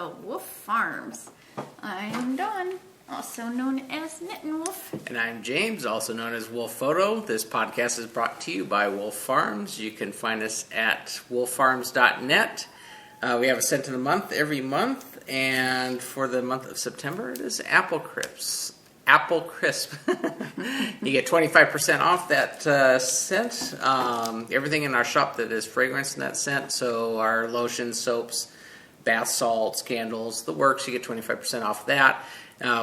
of Wolf Farms. I'm Dawn, also known as Knittin' Wolf. And I'm James, also known as Wolf Photo. This podcast is brought to you by Wolf Farms. You can find us at wolffarms.net. We have a scent of the month every month, and for the month of September, it is Apple Crisp. Apple Crisp. You get 25% off that scent. Everything in our shop that is fragrance in that scent, so our lotions, soaps, bath salts, candles, the works, you get 25% off that.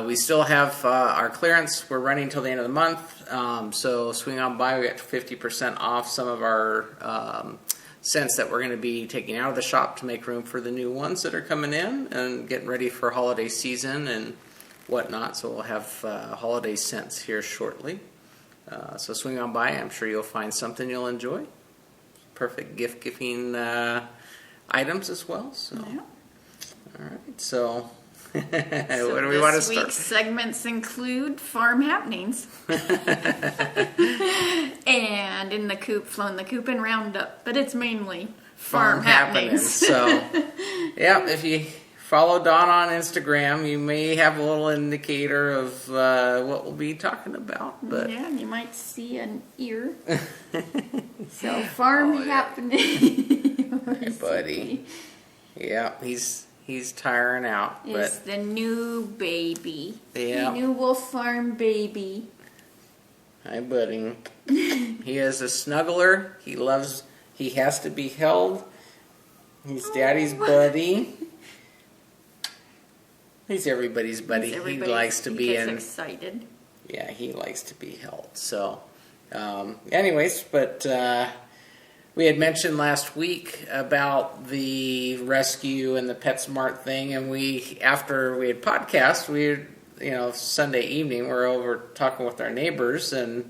We still have our clearance. We're running until the end of the month, so swing on by. We got 50% off some of our scents that we're going to be taking out of the shop to make room for the new ones that are coming in and getting ready for holiday season and whatnot. So we'll have holiday scents here shortly. So swing on by. I'm sure you'll find something you'll enjoy. Perfect gift-giving items as well. So, yeah. All right. So, So what do we want to start? This week's segments include farm happenings. And in the Coop, flown the Coop and Roundup. But it's mainly farm happenings. So, yeah, if you follow Dawn on Instagram, you may have a little indicator of what we'll be talking about. But yeah, you might see an ear. So, farm happening. Hey, buddy. Yeah, he's tiring out. Is the new baby. Yeah. The new Wolf Farm baby. Hi, buddy. He is a snuggler. He has to be held. He's daddy's buddy. He's everybody's buddy. He likes to be in. Excited. Yeah, he likes to be held. So, anyways, but we had mentioned last week about the rescue and the PetSmart thing, and after we had podcast, Sunday evening, we were over talking with our neighbors, and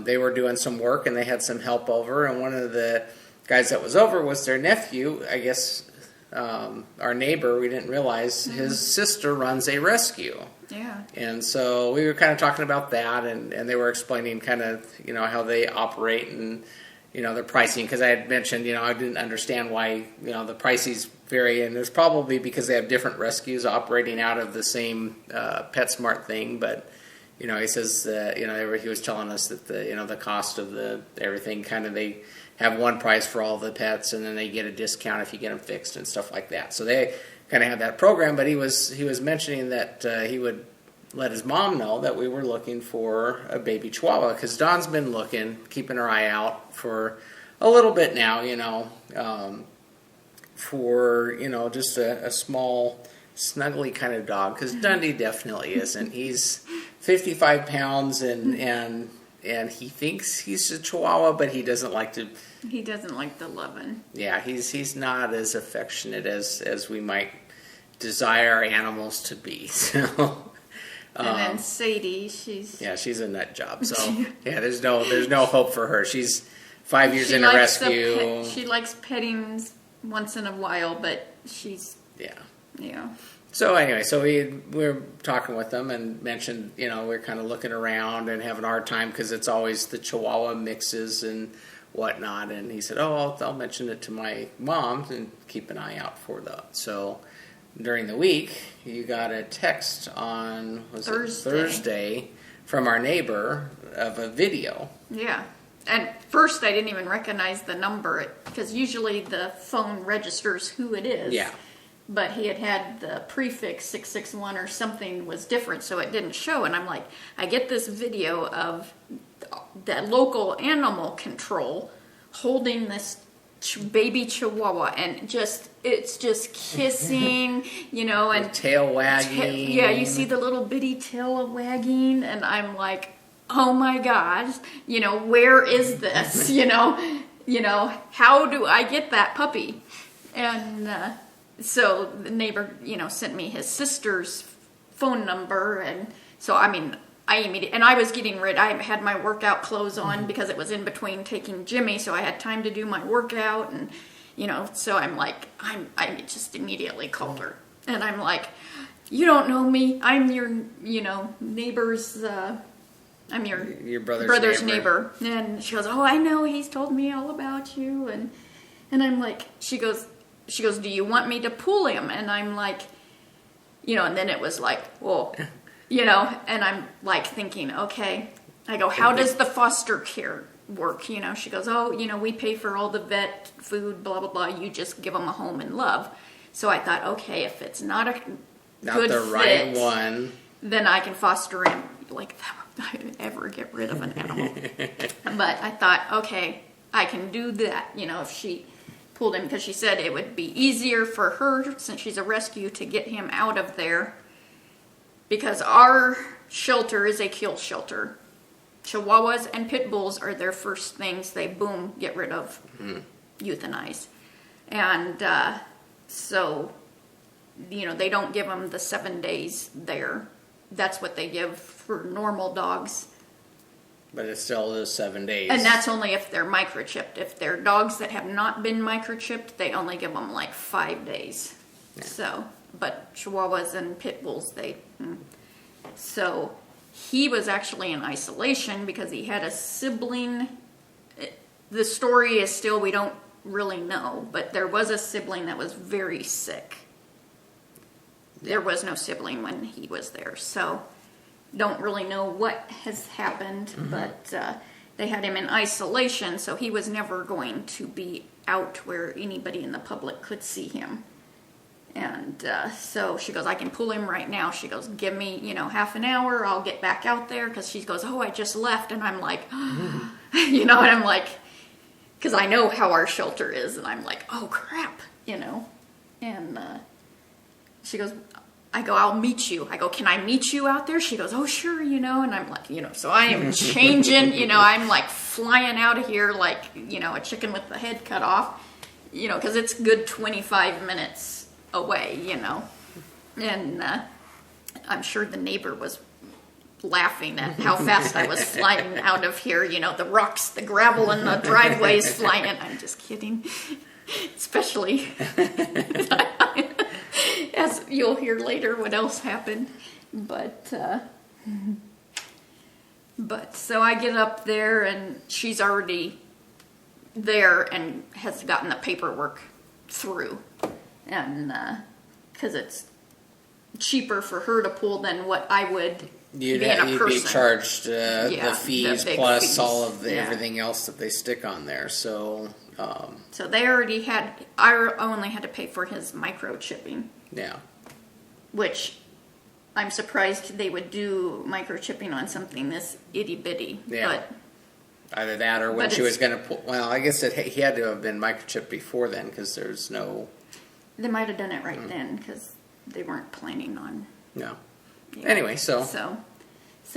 they were doing some work, and they had some help over, and one of the guys that was over was their nephew, I guess. Our neighbor, we didn't realize, his sister runs a rescue. Yeah. And so we were kind of talking about that, and they were explaining kind of, how they operate and, their pricing. Because I had mentioned, I didn't understand why, the prices vary. And it's probably because they have different rescues operating out of the same PetSmart thing. But, he says, he was telling us that the cost of everything kind of they have one price for all the pets, and then they get a discount if you get them fixed and stuff like that. So they kind of have that program, but he was mentioning that he would let his mom know that we were looking for a baby Chihuahua, because Dawn's been keeping her eye out for a little bit now, for, just a small, snuggly kind of dog, because Dundee definitely isn't. He's 55 pounds, and he thinks he's a Chihuahua, but he doesn't like to. He doesn't like the loving. Yeah, he's not as affectionate as we might desire animals to be. So, and then Sadie, she's a nut job. So yeah, there's no hope for her. She's 5 years in a rescue. She likes petting once in a while, but she's yeah. So anyway, we were talking with them and mentioned, we're kind of looking around and having a hard time because it's always the Chihuahua mixes and whatnot. And he said, I'll mention it to my mom and keep an eye out for that. So during the week, you got a text on Thursday from our neighbor of a video. Yeah. At first, I didn't even recognize the number because usually the phone registers who it is. Yeah. But he had the prefix 661 or something was different, so it didn't show. And I'm like, I get this video of that local animal control holding this baby Chihuahua, and it's just kissing, and tail wagging. Yeah, you see the little bitty tail wagging, and I'm like, oh my gosh, where is this? How do I get that puppy? And so the neighbor, sent me his sister's phone number, and so I immediately, and I was getting ready. I had my workout clothes on because it was in between taking Jimmy, so I had time to do my workout, and so I'm like, I just immediately called her, and I'm like, you don't know me. I'm your, neighbor's. I'm your brother's neighbor. And she goes, oh, I know. He's told me all about you, and I'm like, she goes, she goes, do you want me to pull him? And I'm like, and then it was like, whoa, and I'm like thinking, okay. I go, how does the foster care work? She goes, oh, we pay for all the vet food, blah, blah, blah. You just give them a home and love. So I thought, okay, if it's not good the fit, right one, then I can foster him. Like, I would ever get rid of an animal. But I thought, okay, I can do that, if she pulled him, because she said it would be easier for her, since she's a rescue, to get him out of there, because our shelter is a kill shelter. Chihuahuas and pit bulls are their first things they get rid of, euthanize. And so, they don't give them the 7 days there. That's what they give for normal dogs. But it still is 7 days. And that's only if they're microchipped. If they're dogs that have not been microchipped, they only give them like 5 days. Yeah. So, but Chihuahuas and pit bulls, So, he was actually in isolation because he had a sibling. The story is still, we don't really know, but there was a sibling that was very sick. There was no sibling when he was there, so don't really know what has happened, but they had him in isolation, so he was never going to be out where anybody in the public could see him. And so she goes, I can pull him right now. She goes, give me, half an hour. I'll get back out there. Because she goes, oh, I just left. And I'm like, and I'm like, because I know how our shelter is. And I'm like, oh, crap, And she goes, I go, I'll meet you. I go, can I meet you out there? She goes, oh, sure, And I'm like, so I am changing, I'm like flying out of here like, a chicken with the head cut off, because it's good 25 minutes away, and I'm sure the neighbor was laughing at how fast I was flying out of here, the rocks, the gravel in the driveways flying in. I'm just kidding, especially as you'll hear later what else happened, but so I get up there and she's already there and has gotten the paperwork through. And because it's cheaper for her to pull than what I would you'd be charged the fees plus fees. All of the everything else that they stick on there. So so they already had. I only had to pay for his microchipping. Yeah. Which I'm surprised they would do microchipping on something this itty bitty. Yeah. But either that or when she was going to pull. Well, I guess he had to have been microchipped before then because there's no. They might have done it right then because they weren't planning on. No. Anyway, so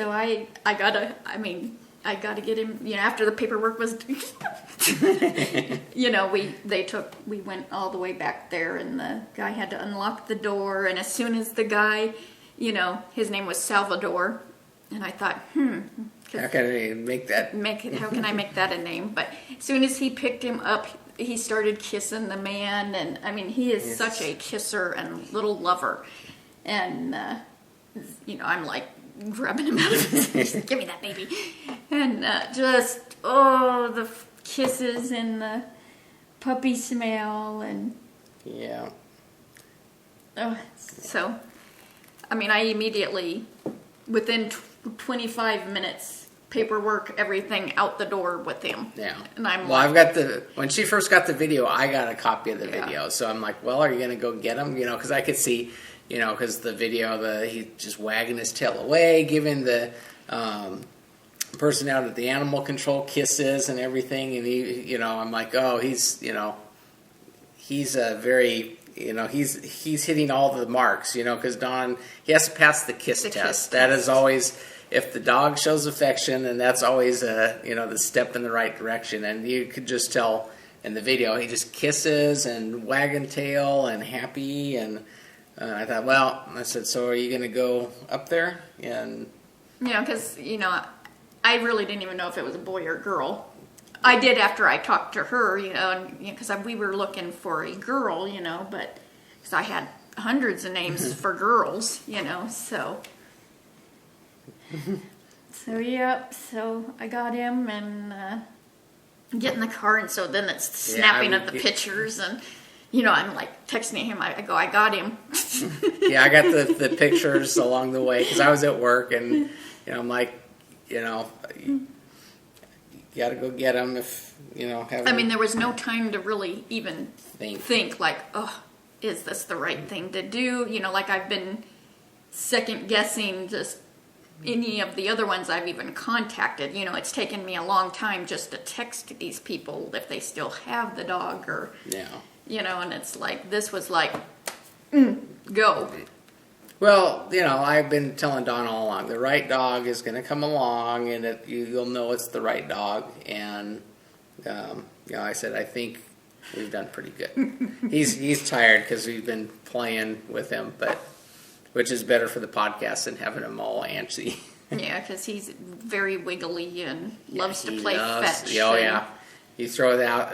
I gotta get him. After the paperwork was, we went all the way back there, and the guy had to unlock the door. And as soon as the guy, his name was Salvador, and I thought, how can I make that? How can I make that a name? But as soon as he picked him up, he started kissing the man, and he is such a kisser and little lover, and I'm like grabbing him out of his face, give me that baby, and the kisses and the puppy smell, and so I immediately within 25 minutes. Paperwork, everything out the door with him. Yeah. And I've got when she first got the video, I got a copy of the video. So I'm like, well, are you going to go get him? Because I could see, because the video, he's just wagging his tail away, giving the person out at the animal control kisses and everything. And he, I'm like, oh, he's a very, he's hitting all the marks, because Don, he has to pass the kiss test. That is always... If the dog shows affection, and that's always the step in the right direction, and you could just tell in the video he just kisses and wagging tail and happy, and I thought, well, I said, so are you going to go up there? And because I really didn't even know if it was a boy or girl. I did after I talked to her, because we were looking for a girl, but because I had hundreds of names for girls, so. So I got him and get in the car, and so then it's snapping of the pictures, and I'm like texting him. I go, I got him. Yeah, I got the pictures along the way because I was at work, and I'm like, you got to go get him if I mean, there was no time to really even think like, oh, is this the right thing to do? Like I've been second guessing just any of the other ones I've even contacted. It's taken me a long time just to text these people if they still have the dog or, and it's like, this was like, go. Well, I've been telling Dawn all along, the right dog is going to come along, and you'll know it's the right dog. And I said, I think we've done pretty good. He's tired because we've been playing with him, which is better for the podcast than having him all antsy. Yeah, because he's very wiggly and loves to play fetch. Oh yeah, you throw it out.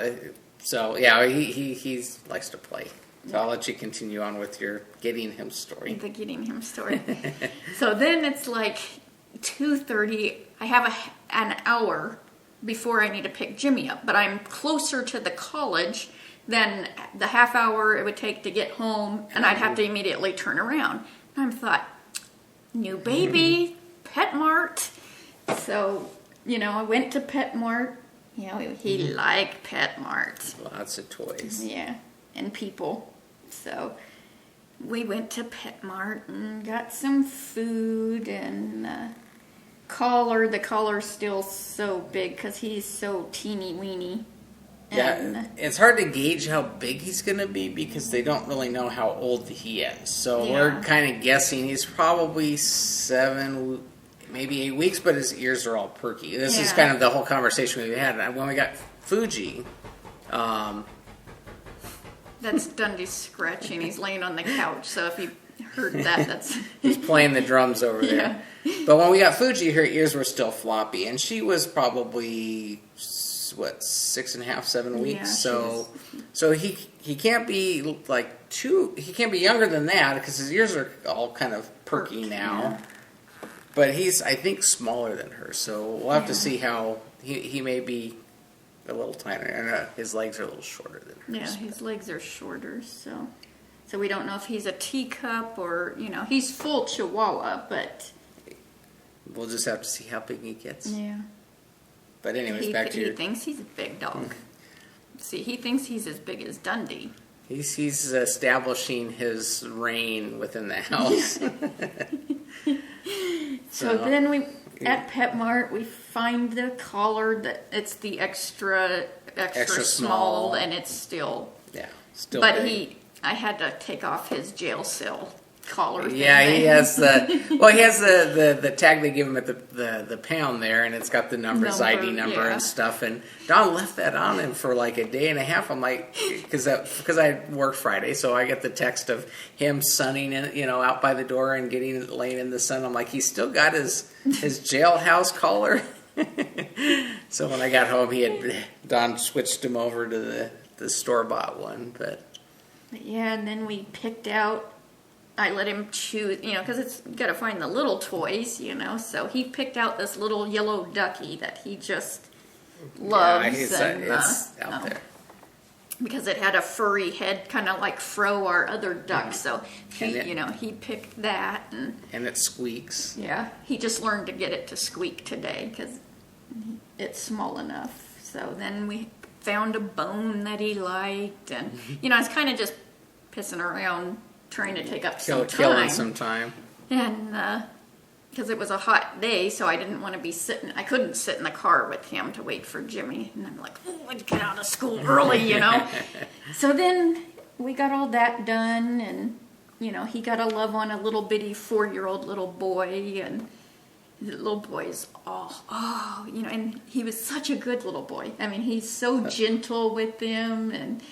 So yeah, he likes to play. So I'll let you continue on with your getting him story. The getting him story. So then it's like 2:30. I have an hour before I need to pick Jimmy up, but I'm closer to the college than the half hour it would take to get home, and I'd have to immediately turn around. And I thought, new baby, Pet Mart. So, I went to Pet Mart. He liked Pet Mart. Lots of toys. Yeah, and people. So we went to Pet Mart and got some food and collar. The collar's still so big because he's so teeny weeny. Yeah, it's hard to gauge how big he's going to be because they don't really know how old he is. So we're kind of guessing he's probably 7, maybe 8 weeks, but his ears are all perky. This is kind of the whole conversation we had. When we got Fuji, that's Dundee scratching. He's laying on the couch, so if you heard that, that's... He's playing the drums over there. Yeah. But when we got Fuji, her ears were still floppy, and she was probably... 6.5, 7 weeks. Yeah, so he can't be like he can't be younger than that because his ears are all kind of perky now. Yeah. But he's, I think, smaller than her. So we'll have to see how he may be a little tinier, and his legs are a little shorter than hers. Yeah, his legs are shorter. So we don't know if he's a teacup or he's full Chihuahua, but we'll just have to see how big he gets. Yeah. But anyways, back to He thinks he's a big dog. See, he thinks he's as big as Dundee. He's establishing his reign within the house. So then at Pet Mart, we find the collar that it's the extra small, and it's still still. But big. I had to take off his jail cell collar thing. Yeah, he has the tag they give him at the pound there, and it's got the ID number and stuff. And Don left that on him for like a day and a half. I'm like, because I work Friday, so I get the text of him sunning in, out by the door and laying in the sun. I'm like, he's still got his jailhouse collar. So when I got home, Don switched him over to the store bought one, but yeah, and then we picked out. I let him choose, because it's got to find the little toys, So he picked out this little yellow ducky that he just loves. Yeah, it's out there. Because it had a furry head, kind of like Fro, our other duck. So he picked that, and it squeaks. Yeah, he just learned to get it to squeak today because it's small enough. So then we found a bone that he liked, and I was kind of just pissing around. Trying to take up killing some time. And because it was a hot day, so I didn't want to be I couldn't sit in the car with him to wait for Jimmy. And I'm like, oh, I'd get out of school early, So then we got all that done, and, he got a love on a little bitty 4-year-old little boy, and the little boy is and he was such a good little boy. I mean, he's so gentle with them, and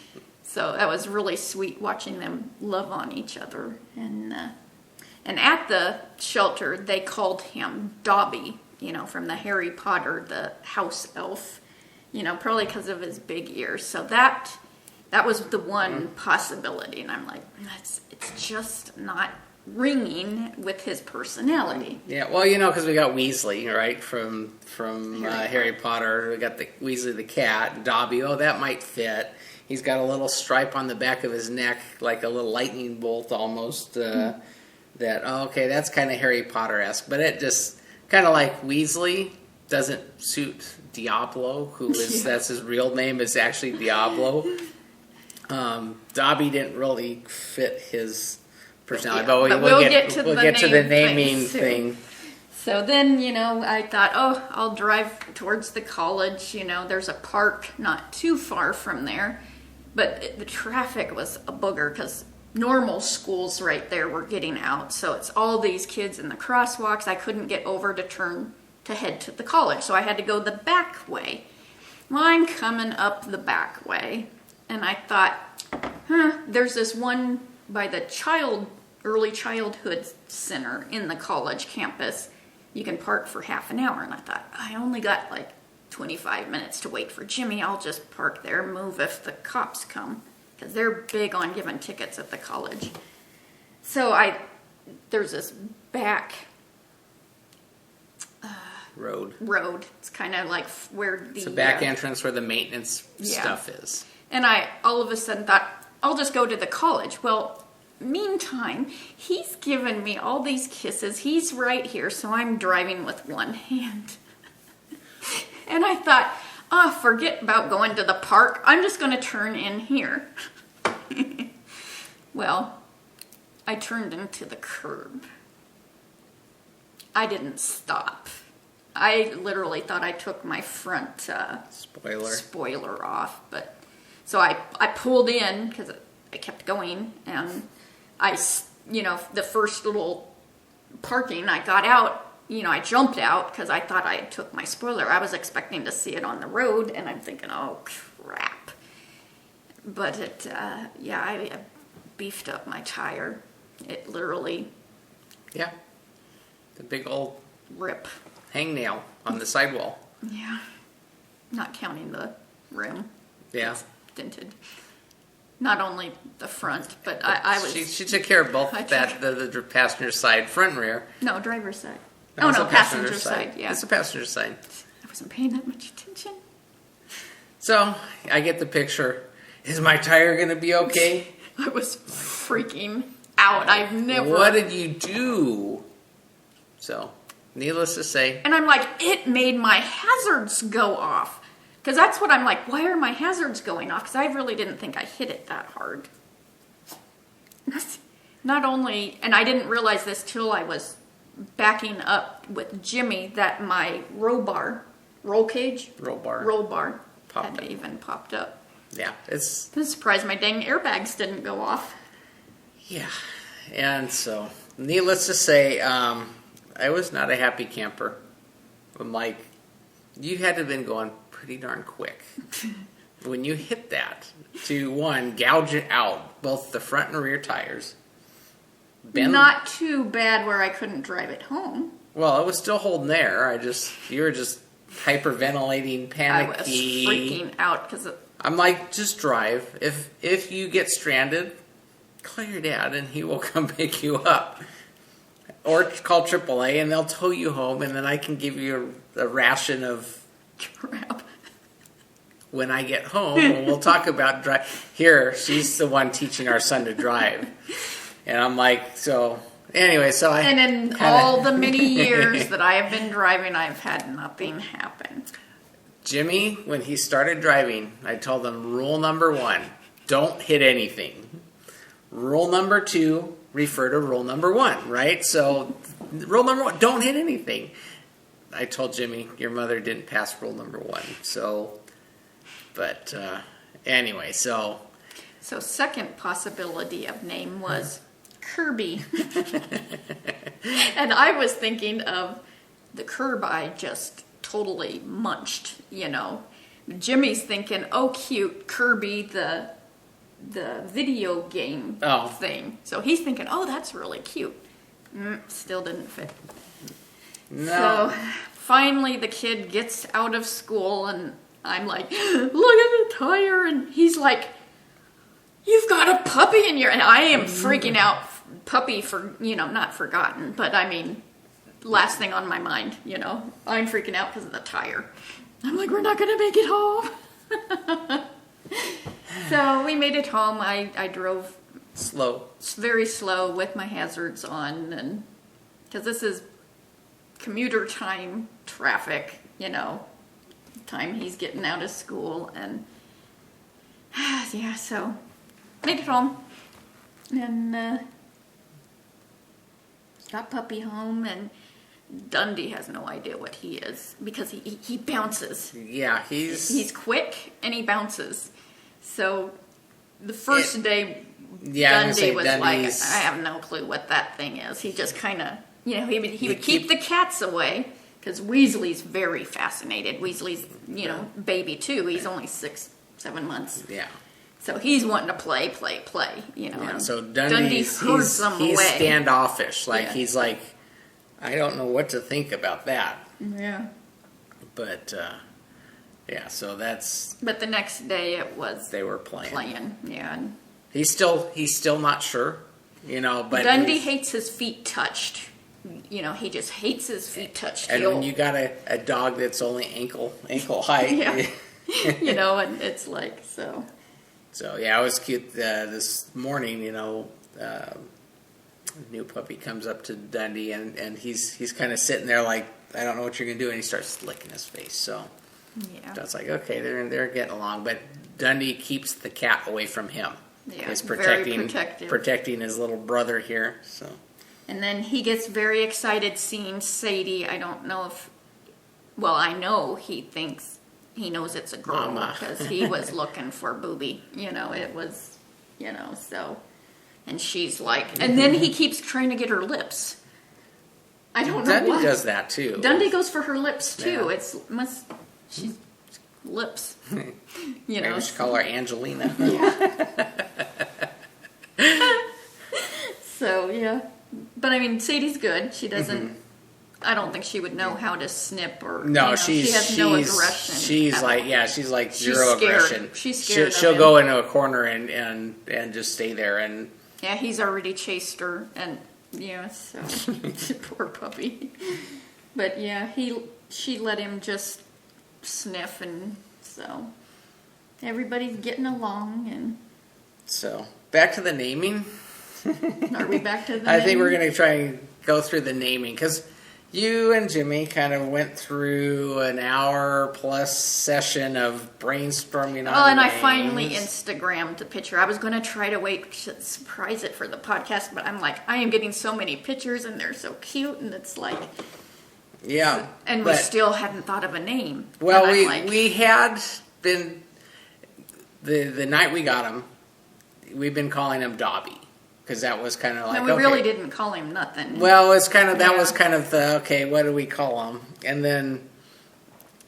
so that was really sweet watching them love on each other. And at the shelter, they called him Dobby, from the Harry Potter, the house elf, probably because of his big ears. So that was the one possibility. And I'm like, it's just not ringing with his personality. Yeah, well, because we got Weasley, right, from Harry Potter. We got the Weasley the cat, Dobby. Oh, that might fit. He's got a little stripe on the back of his neck, like a little lightning bolt almost. Okay, that's kind of Harry Potter-esque. But it just, kind of like Weasley, doesn't suit Diablo, that's his real name, is actually Diablo. Dobby didn't really fit his personality, but we'll get to the naming thing. So then, I thought, I'll drive towards the college. There's a park not too far from there. But the traffic was a booger because normal schools right there were getting out. So it's all these kids in the crosswalks. I couldn't get over to head to the college. So I had to go the back way. Well, I'm coming up the back way. And I thought, there's this one by the early childhood center in the college campus. You can park for half an hour. And I thought, I only got like 25 minutes to wait for Jimmy. I'll just park there, move if the cops come. Because they're big on giving tickets at the college. So there's this back road. It's kind of like where it's a back entrance where the maintenance stuff is. And I all of a sudden thought, I'll just go to the college. Well, meantime, he's given me all these kisses. He's right here, so I'm driving with one hand. And I thought, forget about going to the park. I'm just going to turn in here. Well, I turned into the curb. I didn't stop. I literally thought I took my front spoiler off. But so I pulled in because I kept going, and the first little parking, I got out. I jumped out because I thought I took my spoiler. I was expecting to see it on the road, and I'm thinking, oh, crap. But I beefed up my tire. It literally... Yeah. The big old... rip. Hangnail on the sidewall. Yeah. Not counting the rim. Yeah. It's dented. Not only the front, but I was... She took care of both the passenger side, front and rear. No, driver's side. No, passenger side. Yeah. It's the passenger side. I wasn't paying that much attention. So, I get the picture. Is my tire going to be okay? I was freaking out. I've never... What did you do? So, needless to say... And I'm like, it made my hazards go off. Because that's what I'm like, why are my hazards going off? Because I really didn't think I hit it that hard. Not only... And I didn't realize this till I was... backing up with Jimmy, that my roll bar had even popped up. Yeah, I'm surprised my dang airbags didn't go off. Yeah, and so needless to say, I was not a happy camper. I'm like, you had to have been going pretty darn quick when you hit that to gouge it out both the front and rear tires. Not too bad where I couldn't drive it home. Well, it was still holding there. You were just hyperventilating, panicky. I was freaking out because I'm like, just drive. If you get stranded, call your dad and he will come pick you up. Or call AAA and they'll tow you home, and then I can give you a ration of crap. When I get home, and we'll talk about drive. Here, she's the one teaching our son to drive. And I'm like, And in all the many years that I have been driving, I've had nothing happen. Jimmy, when he started driving, I told him rule number 1, don't hit anything. Rule number 2, refer to rule number 1, right? So, rule number 1, don't hit anything. I told Jimmy, your mother didn't pass rule number 1. So, but anyway, so. So, second possibility of name was Kirby. And I was thinking of the curb I just totally munched, Jimmy's thinking, oh, cute, Kirby, the video game thing. So he's thinking, oh, that's really cute. Still didn't fit. No. So finally the kid gets out of school, and I'm like, look at the tire. And he's like, you've got a puppy in your... And I am freaking out. Puppy for, not forgotten, but I mean, last thing on my mind, I'm freaking out because of the tire. I'm like, we're not going to make it home. So we made it home. I drove Slow. very slow with my hazards on, and because this is commuter time traffic, time he's getting out of school, and yeah, so made it home, and got puppy home, and Dundee has no idea what he is because he bounces. Yeah, he's quick and he bounces. So the first day, yeah, Dundee was like, Dundee's... I have no clue what that thing is. He just kind of, he would keep the cats away because Weasley's very fascinated. Weasley's, baby too. He's only 6-7 months. Yeah. So he's wanting to play. Yeah, so Dundee hurts him he's away. standoffish. Like, Yeah. he's like, I don't know what to think about that. Yeah. But, yeah, so that's... But the next day it was... They were playing. Yeah. And He's still not sure, but... Dundee hates his feet touched. He just hates his feet touched. And when you got a dog that's only ankle height... Yeah. And it's like, so... So, yeah, it was cute. This morning, new puppy comes up to Dundee, and he's kind of sitting there like, I don't know what you're going to do, and he starts licking his face. So, yeah. it's like, okay, they're getting along, but Dundee keeps the cat away from him. Yeah, He's very protective. protecting his little brother here. So, and then he gets very excited seeing Sadie. I don't know if... Well, I know he thinks... He knows it's a girl because he was looking for Booby. It was, so. And she's like, and then he keeps trying to get her lips. I don't know Dundee why. does that too. Dundee goes for her lips too. Yeah. She's lips. Maybe we should call her Angelina. Yeah. So, yeah. But I mean, Sadie's good. She doesn't... I don't think she would know how to snip or... No, she has no aggression. She's like zero scared. aggression. She's scared. She'll go into a corner and just stay there. And yeah, he's already chased her, and so poor puppy. But yeah, she let him just sniff, and so everybody's getting along. And so back to the naming. Are we back to the? I think we're gonna try and go through the naming because you and Jimmy kind of went through an hour-plus session of brainstorming on and names. I finally Instagrammed the picture. I was going to try to wait to surprise it for the podcast, but I'm like, I am getting so many pictures, and they're so cute, and it's like... Yeah. And we still hadn't thought of a name. Well, we had been... The night we got him, we've been calling him Dobby. Because that was kind of like, and we really didn't call him nothing. Well, it's kind of that was kind of the okay. What do we call him? And then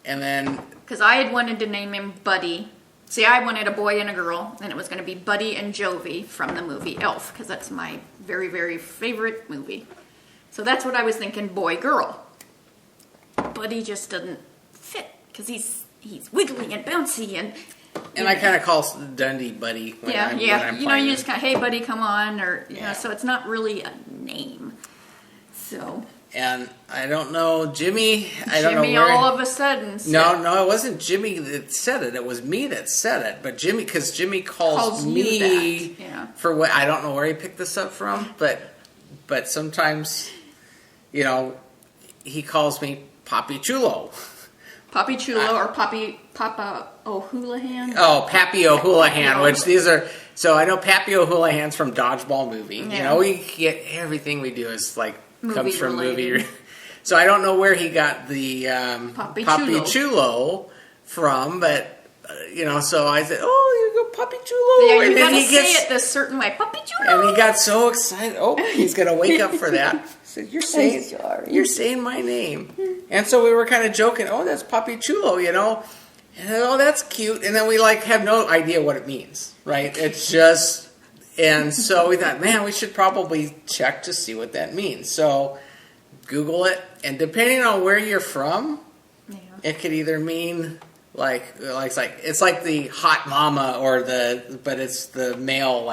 because I had wanted to name him Buddy. See, I wanted a boy and a girl, and it was going to be Buddy and Jovi from the movie Elf, because that's my very, very favorite movie. So that's what I was thinking, boy, girl. Buddy just doesn't fit because he's wiggly and bouncy and. And I kind of call Dundee Buddy when I'm playing you just kind of, hey, buddy, come on, or so it's not really a name. So. And I don't know, Jimmy. I don't Jimmy know where, all of a sudden. No, it wasn't Jimmy that said it. It was me that said it. But because Jimmy calls me for what I don't know where he picked this up from, but sometimes, he calls me Papi Chulo. Papi Chulo or Papa O'Houlihan? Oh, Pappy O'Houlihan, which these are... So I know Pappy O'Houlihan's from Dodgeball movie. Yeah. We get... Everything we do is like... Movie comes from related. movie. So I don't know where he got the Papi Chulo from, but... so I said, oh, you go Papi Chulo. Yeah, and you then gotta he gets, say it this certain way. Papi Chulo. And he got so excited. Oh, he's going to wake up for that. I said, you're saying my name. And so we were kind of joking, oh, that's Papi Chulo, And oh, that's cute. And then we have no idea what it means, right? It's just, and so we thought, man, we should probably check to see what that means. So Google it, and depending on where you're from, it could either mean it's like the hot mama but it's the male,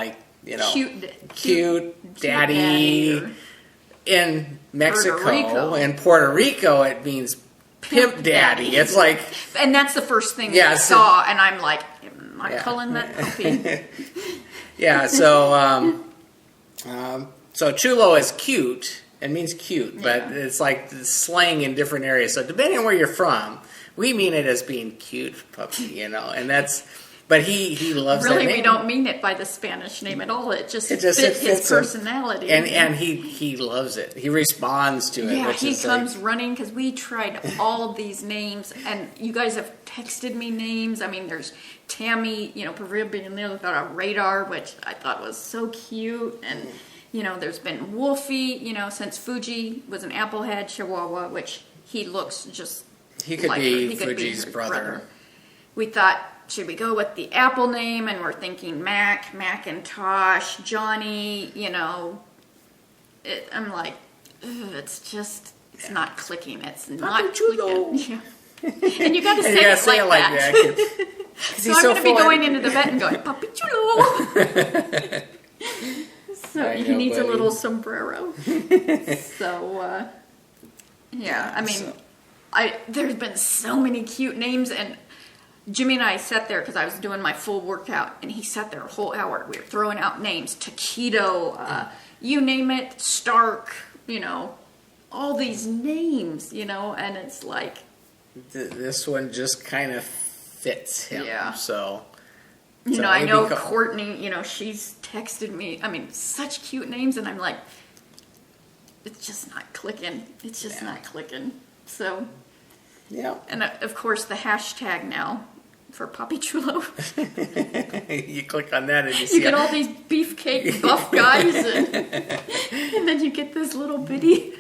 cute daddy. In Mexico and Puerto Rico, it means pimp daddy. It's like, and that's the first thing I saw, and I'm like, not culling that puppy. Yeah, so so chulo is cute. It means cute, but Yeah. it's like slang in different areas. So depending on where you're from, we mean it as being cute puppy, and that's. But he loves Really, that name. we don't mean it by the Spanish name at all. It just It fits his him. personality. And he loves it. He responds to it. Yeah, which he is comes like, running because we tried all of these names, and you guys have texted me names. I mean, there's Tammy, proverbially without a radar, which I thought was so cute, and there's been Wolfie, since Fuji was an applehead Chihuahua, which he looks just he could like be her. He could be Fuji's her brother. We thought, should we go with the Apple name? And we're thinking Mac, Macintosh, Johnny, I'm like, it's not clicking. It's not Chulo. clicking. Yeah. And you got to say, You gotta it, say like it like that. So I'm going to be full going into the vet and going, Papi Chulo. So I he know, needs buddy. a little sombrero. So, yeah, I mean, there's been so many cute names, and Jimmy and I sat there because I was doing my full workout, and he sat there a whole hour. We were throwing out names, Taquito, you name it, Stark, all these names, and it's like, This one just kind of fits him. Yeah. So. I know Courtney, she's texted me. I mean, such cute names, and I'm like, it's just not clicking. It's just not clicking. So, Yeah. and of course, the hashtag now for Papi Chulo. You click on that and you see You get all these beefcake buff guys, and then you get this little bitty.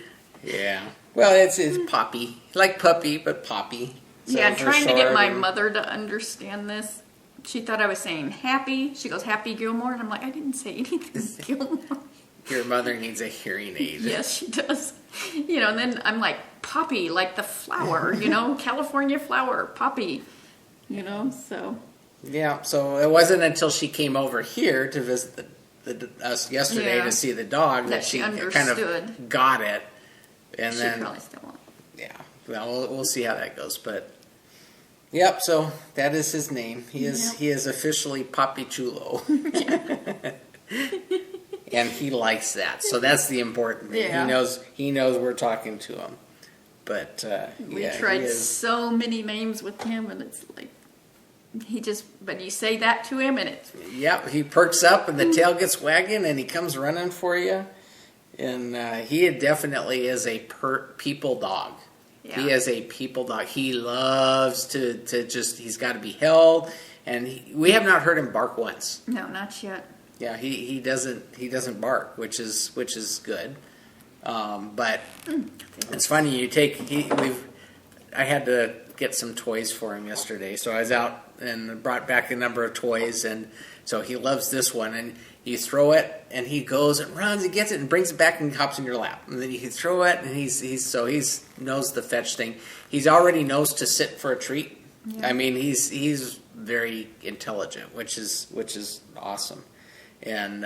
Yeah. Well, it's Poppy. Like puppy, but Poppy. So Yeah, I'm for trying to get short my and- mother to understand this. She thought I was saying happy. She goes, Happy Gilmore. And I'm like, I didn't say anything Gilmore. Your mother needs a hearing aid. Yes, she does. And then I'm like, Poppy, like the flower, California flower, Poppy, so. Yeah, so it wasn't until she came over here to visit us yesterday Yeah. to see the dog that she kind understood. of got it. And She then, probably still won't. yeah, well, we'll see how that goes. But, yep, so that is his name. He is officially Papi Chulo. And he likes that. So that's the important thing. Yeah. He knows we're talking to him. But, We yeah, tried he is. so many names with him, and it's like, but you say that to him, and it's, Yep, he perks up and the tail gets wagging and he comes running for you. And he definitely is a people dog. yeah. He is a people dog. He loves to just, he's got to be held. And we have not heard him bark once. No, not yet. Yeah, he doesn't bark, which is good. But it's funny, I had to get some toys for him yesterday. So I was out and brought back a number of toys, and so he loves this one. And you throw it, and he goes and runs, and gets it, and brings it back and hops in your lap. And then you can throw it, and he's knows the fetch thing. He's already knows to sit for a treat. Yeah. I mean, he's very intelligent, which is awesome. And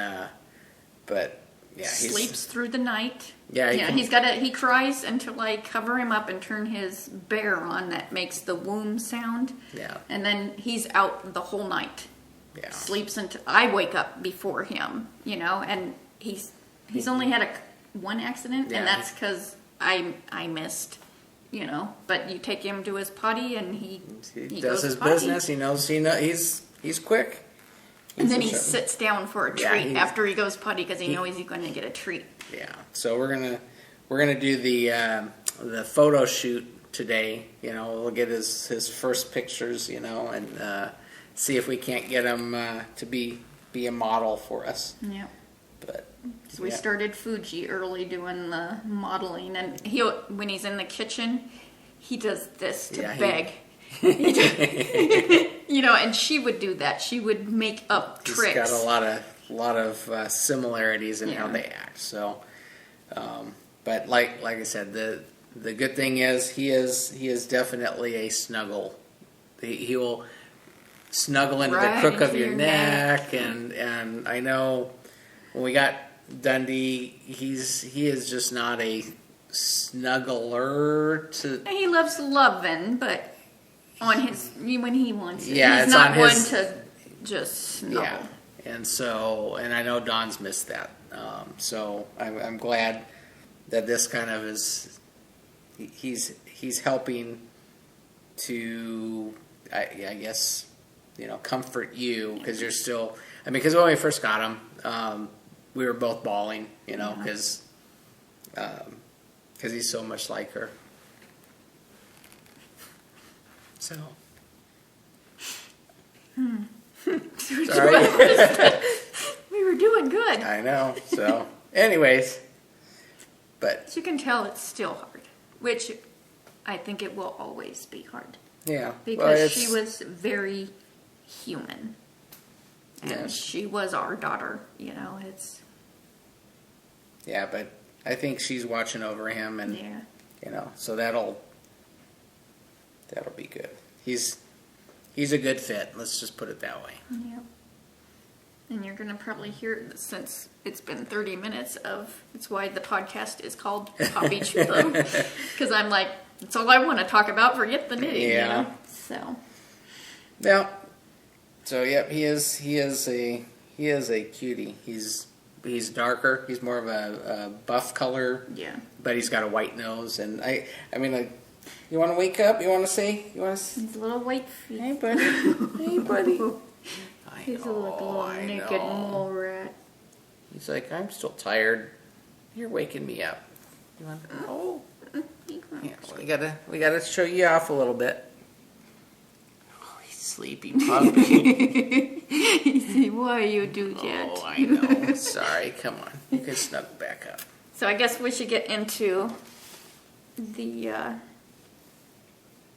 but yeah, he Sleeps through the night. Yeah, he cries until I cover him up and turn his bear on that makes the womb sound. Yeah. And then he's out the whole night. Yeah. Sleeps until I wake up before him, and he's only had one accident, Yeah. and that's because I missed, but you take him to his potty and he does goes his potty. business. He knows he's quick. And then he He's a- sits down for a Yeah, treat after he goes potty because he knows he's going to get a treat. Yeah. So we're gonna do the photo shoot today. We'll get his first pictures. And see if we can't get him to be a model for us. Yeah. But So we yeah. started Fuji early doing the modeling, and when he's in the kitchen, he does this to Yeah, beg. And she would do that. She would make up He's tricks. got a lot of similarities in how Yeah. they act. So, but like I said, the good thing is he is definitely a snuggle. He will snuggle into Right the crook of into your your neck, and I know when we got Dundee, he is just not a snuggler to. He loves loving, but on his when he wants it. Yeah, he's it's not on one his- to just snuggle. Yeah. And I know Don's missed that. So I'm glad that this kind of is, he's helping to, I guess, comfort you, because you're still, because when we first got him, we were both bawling, because he's so much like her. So. Sorry. We were doing good. I know. So, anyways, but you can tell it's still hard, which I think it will always be hard. Yeah, because she was very human, and yes. she was our daughter. It's. Yeah, but I think she's watching over him, and so that'll be good. He's a good fit. Let's just put it that way. Yeah. And you're going to probably hear, since it's been 30 minutes, it's why the podcast is called Poppy Chulo. Because I'm like, that's all I want to talk about. Forget the knitting. Yeah. So. Yeah. So yep, he is a cutie. He's darker. He's more of a buff color. Yeah. But he's got a white nose, and you want to wake up? You want to say? His little white feet. Hey, buddy. Hey, buddy. He's a little naked mole rat. He's like, I'm still tired. You're waking me up. You want? Oh. Yeah. We gotta show you off a little bit. Oh, he's sleepy puppy. You see why you do that? Oh, I know. Sorry. Come on. You can snuggle back up. So I guess we should get into the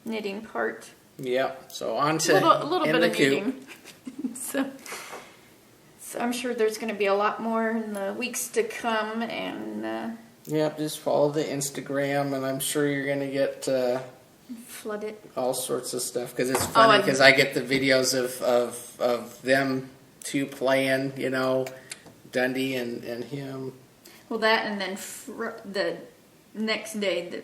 knitting part. Yeah. So on to a little bit of the coop. knitting. so I'm sure there's going to be a lot more in the weeks to come, and yep, just follow the Instagram, and I'm sure you're going to get flood it. All sorts of stuff, because it's funny, because I get the videos of them two playing, Dundee and him. Well, that, and then the next day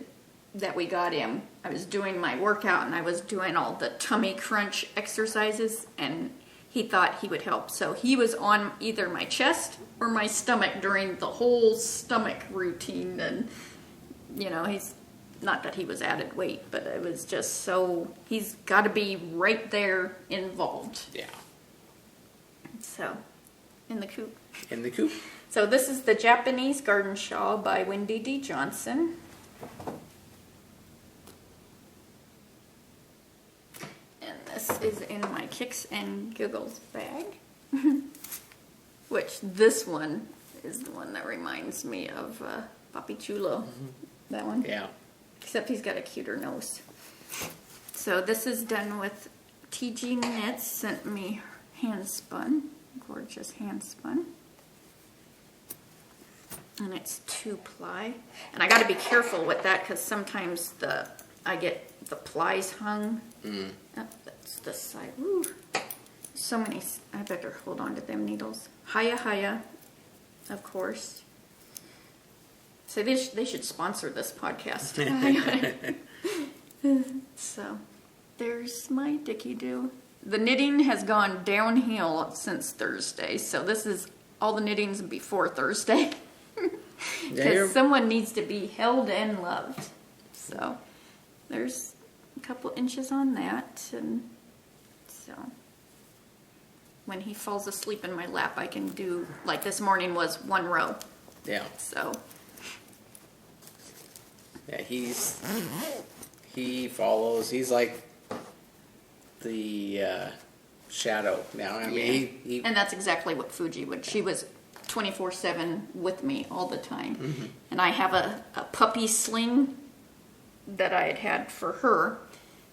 that we got him, I was doing my workout, and I was doing all the tummy crunch exercises, and he thought he would help. So he was on either my chest or my stomach during the whole stomach routine, and he's not that he was added weight, but it was just so, he's got to be right there involved. Yeah. So, in the coop. In the coop. So this is the Japanese Garden Shawl by Wendy D. Johnson. And this is in my Kicks and Giggles bag. Which this one is the one that reminds me of Poppy Chulo. Mm-hmm. That one? Yeah. Except he's got a cuter nose. So this is done with TG Knits, sent me hand spun. Gorgeous hand spun. And it's 2-ply. And I got to be careful with that, because sometimes I get the plies hung. Oh, that's this side. Woo. So many. I better hold on to them needles. Hiya, of course. So they should sponsor this podcast. So there's my Dicky-Doo. The knitting has gone downhill since Thursday. So this is all the knitting's before Thursday. Because someone needs to be held and loved. So there's a couple inches on that, and so when he falls asleep in my lap, I can do, like this morning was 1 row. Yeah. So yeah, he follows. He's like the shadow now. I mean, he and that's exactly what Fuji would. She was 24/7 with me all the time. Mm-hmm. And I have a puppy sling that I had for her.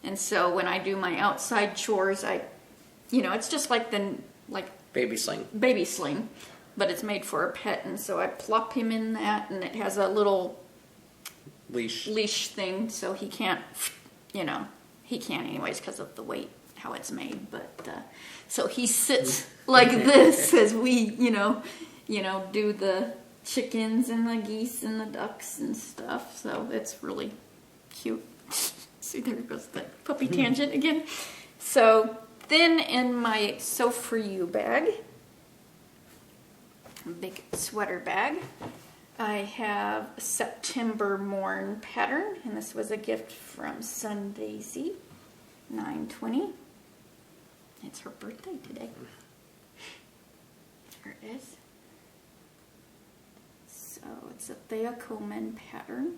And so when I do my outside chores, it's just like baby sling, but it's made for a pet. And so I plop him in that, and it has a little leash thing, so he can't, he can't anyways because of the weight, how it's made. But so he sits like this as we, do the chickens and the geese and the ducks and stuff. So it's really cute. See, there goes the puppy tangent again. So Then in my Sew For You bag, a big sweater bag, I have a September Morn pattern, and this was a gift from Sun Daisy, 9/20. It's her birthday today. There it is. So it's a Thea Coleman pattern,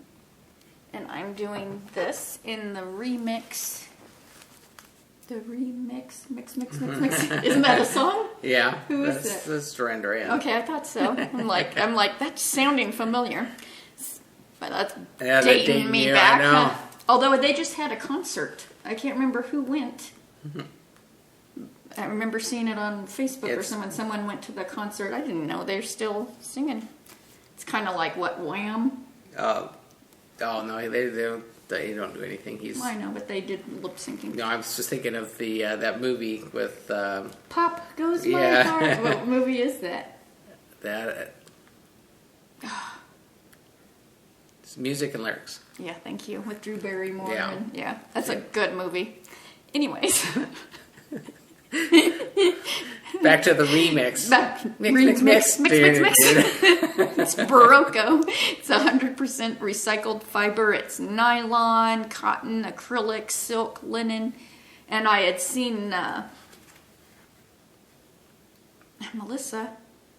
and I'm doing this in the remix. The remix, mix. Isn't that a song? Yeah. Who is it? That's Duran Duran. Okay, I thought so. I'm like, that's sounding familiar. But that's Yeah, they're dating me you, back. I know. Although they just had a concert. I can't remember who went. I remember seeing it on Facebook or someone went to the concert. I didn't know they're still singing. It's kind of like what, Wham? Oh no, they don't do anything. I know, but they did lip syncing. No, I was just thinking of the that movie with Pop Goes My Heart. What movie is that? It's music and lyrics. Yeah, thank you. With Drew Barrymore. Yeah. And, that's a good movie. Anyways. Back to the remix. Mix. It's Barocco. It's 100% recycled fiber. It's nylon, cotton, acrylic, silk, linen. And I had seen Melissa.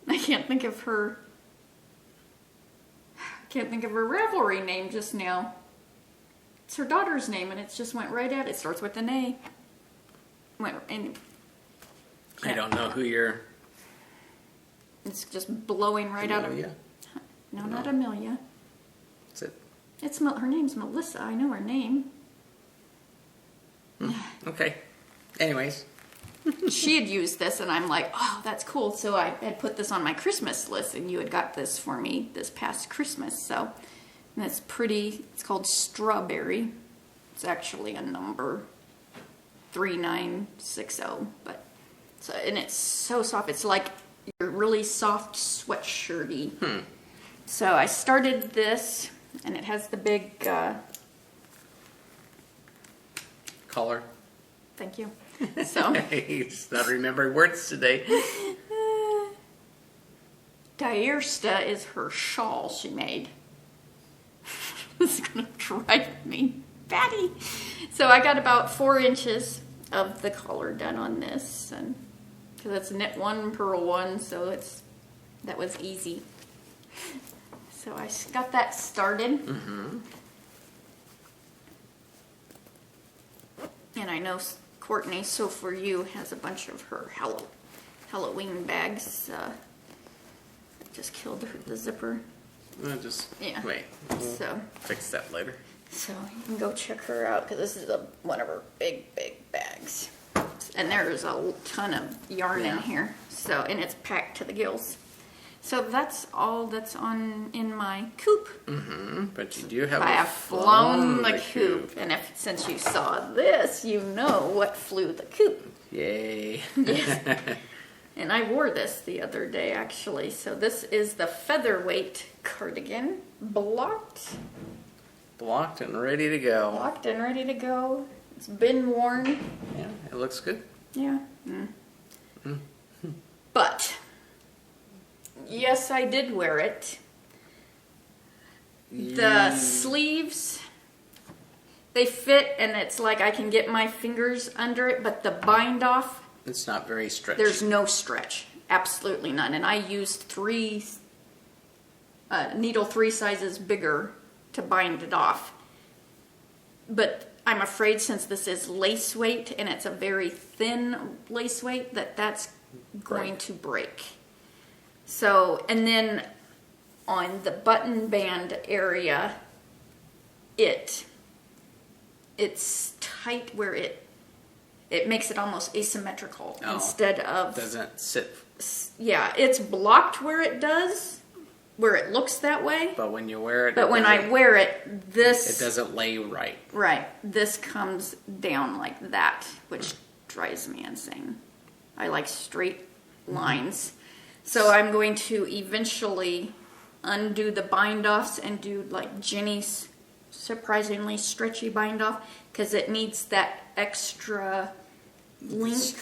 I can't think of her Ravelry name just now. It's her daughter's name, and it just went right at it. It starts with an A. I don't know who you're. It's just blowing right out of. Amelia? No, not Amelia. That's it. Her name's Melissa. I know her name. Okay. Anyways. She had used this, and I'm like, oh, that's cool. So I had put this on my Christmas list, and you had got this for me this past Christmas. So, and it's pretty. It's called Strawberry. It's actually a number 3960, but and it's so soft. It's like your really soft sweatshirty. So I started this, and it has the big Color. Thank you. So He's not remembering words today. Diarsta is her shawl she made. This is gonna drive me batty. So I got about 4 inches of the collar done on this, and because it's knit 1, purl 1, so that was easy. So I got that started. And I know Courtney, So For You, has a bunch of her Halloween bags. Just killed the zipper. Wait. We'll So fix that later. So you can go check her out, because this is one of her big bags. And there's a ton of yarn in here. So, and it's packed to the gills. So that's all that's in my coop. But you do have. I have flown the coop. And since you saw this, you know what flew the coop. Yay. Yes. And I wore this the other day, actually. So this is the featherweight cardigan, blocked and ready to go. Blocked and ready to go. It's been worn. Yeah, it looks good. Yeah. But, yes, I did wear it. The sleeves, they fit, and it's like I can get my fingers under it, but the bind off, it's not very stretchy. there's no stretch. Absolutely none. And I used needle 3 sizes bigger to bind it off. But I'm afraid, since this is lace weight and it's a very thin lace weight, that's going to break. So, and then on the button band area, it's tight where it makes it almost asymmetrical instead of... Doesn't sit. Yeah, it's blocked where it does, where it looks that way. But when you wear it... But when I wear it, this... It doesn't lay right. Right. This comes down like that, which drives me insane. I like straight lines. So I'm going to eventually undo the bind-offs and do like Jenny's surprisingly stretchy bind-off, because it needs that extra length.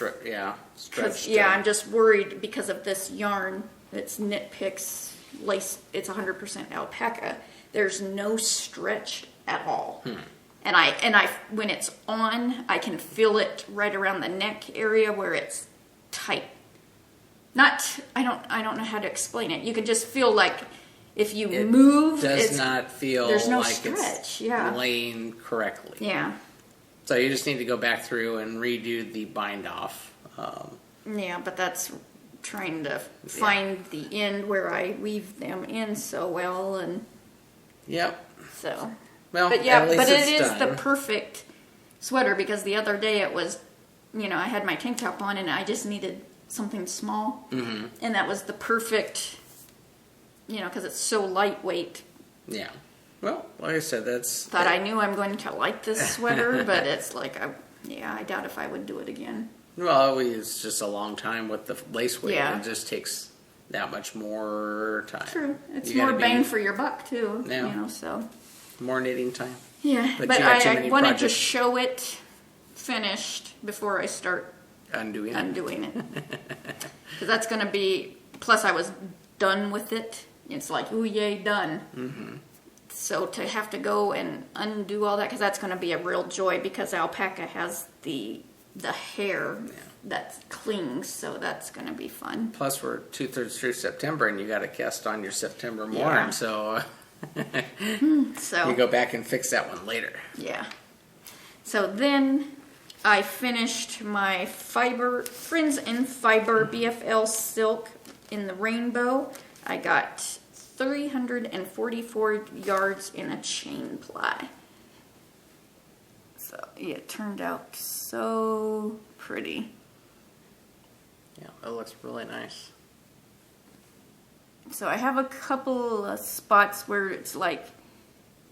Stretched. Yeah, I'm just worried because of this yarn. It's Knit Picks lace. It's 100% alpaca. There's no stretch at all. And I when it's on, I can feel it right around the neck area where it's tight. I don't know how to explain it. You can just feel like if you move, does not feel there's no like stretch. it's laying correctly. Yeah. So you just need to go back through and redo the bind off. Yeah, but that's trying to find the end where I weave them in so well, and yep. so. Well, but yeah, at least but it it's is done. the perfect sweater because the other day it was, I had my tank top on and I just needed something small, and that was the perfect, because it's so lightweight. Yeah. Well, like I said, I knew I'm going to like this sweater, but it's like, I doubt if I would do it again. Well, it's just a long time with the lace weight. Yeah. It just takes that much more time. True. It's more bang for your buck, too. Yeah. So. More knitting time. Yeah, but I wanted to show it finished before I start undoing it. Because that's going to be, plus I was done with it. It's like, ooh, yay, done. Mm-hmm. So to have to go and undo all that, because that's going to be a real joy because alpaca has the hair that clings, so that's going to be fun. Plus, we're 2/3 through September, and you got to cast on your September morn, so you go back and fix that one later. Yeah. So then I finished my Friends in Fiber BFL silk in the rainbow. I got 344 yards in a chain ply. So yeah, it turned out so pretty. Yeah, it looks really nice. So I have a couple of spots where it's like,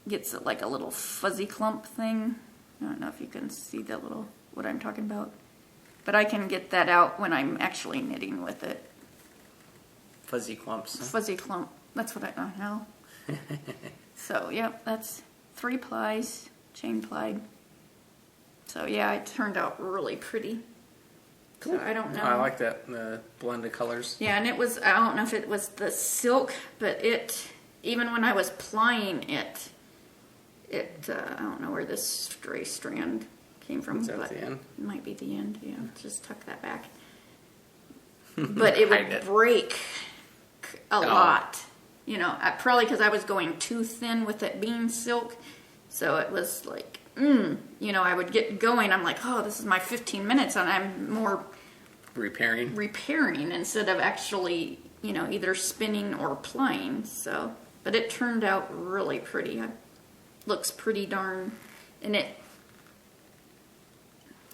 gets like a little fuzzy clump thing. I don't know if you can see what I'm talking about. But I can get that out when I'm actually knitting with it. Fuzzy clumps. Huh? Fuzzy clump. That's what I don't know. So, yeah, that's 3 plies, chain plied. So, yeah, it turned out really pretty. Cool. So, I don't know. I like that, the blend of colors. Yeah, and it was, I don't know if it was the silk, but even when I was plying it, I don't know where this stray strand came from. Is that the end? It might be the end, yeah. Just tuck that back. But it would break a lot. Probably because I was going too thin with it being silk. So it was like, I would get going. I'm like, oh, this is my 15 minutes, and I'm more repairing instead of actually, either spinning or plying. So, but it turned out really pretty. It looks pretty darn, and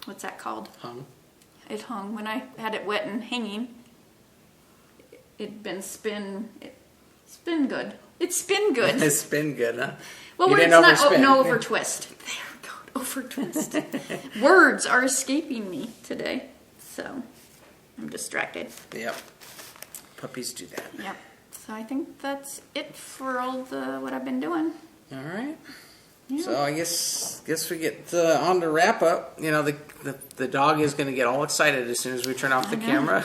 what's that called? Hung. It hung when I had it wet and hanging. It'd been spin good. It's spin good. It's spin good, huh? Well, it's not over twist. There we go, over twist. Words are escaping me today, so I'm distracted. Yep. Puppies do that. Yep. So I think that's it for all what I've been doing. All right. Yeah. So I guess we get on to wrap up. The dog is going to get all excited as soon as we turn off the camera.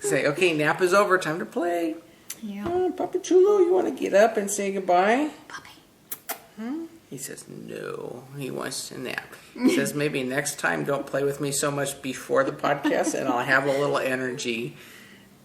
Say, okay, nap is over. Time to play. Yeah. Puppy Chulo, you want to get up and say goodbye? Puppy. He says no. He wants to nap. He says maybe next time don't play with me so much before the podcast, and I'll have a little energy.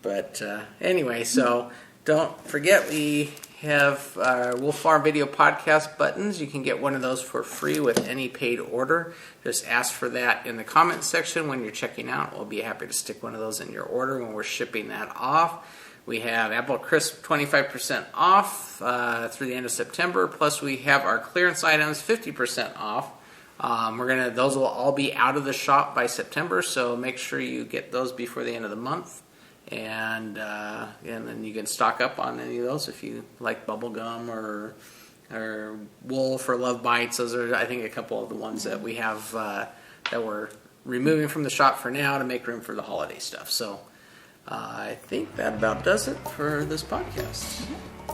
But anyway, so don't forget we have Wolf Farm Video Podcast buttons. You can get one of those for free with any paid order. Just ask for that in the comments section when you're checking out. We'll be happy to stick one of those in your order when we're shipping that off. We have Apple Crisp 25% off through the end of September. Plus we have our clearance items 50% off. Those will all be out of the shop by September, so make sure you get those before the end of the month. And then you can stock up on any of those if you like bubblegum or Wolf or Love Bites. Those are, I think, a couple of the ones that we have that we're removing from the shop for now to make room for the holiday stuff. So I think that about does it for this podcast.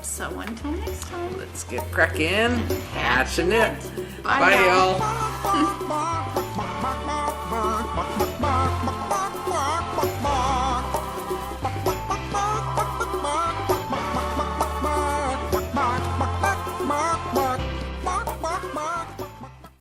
So until next time. Let's get cracking. Hatch a knit. Bye y'all.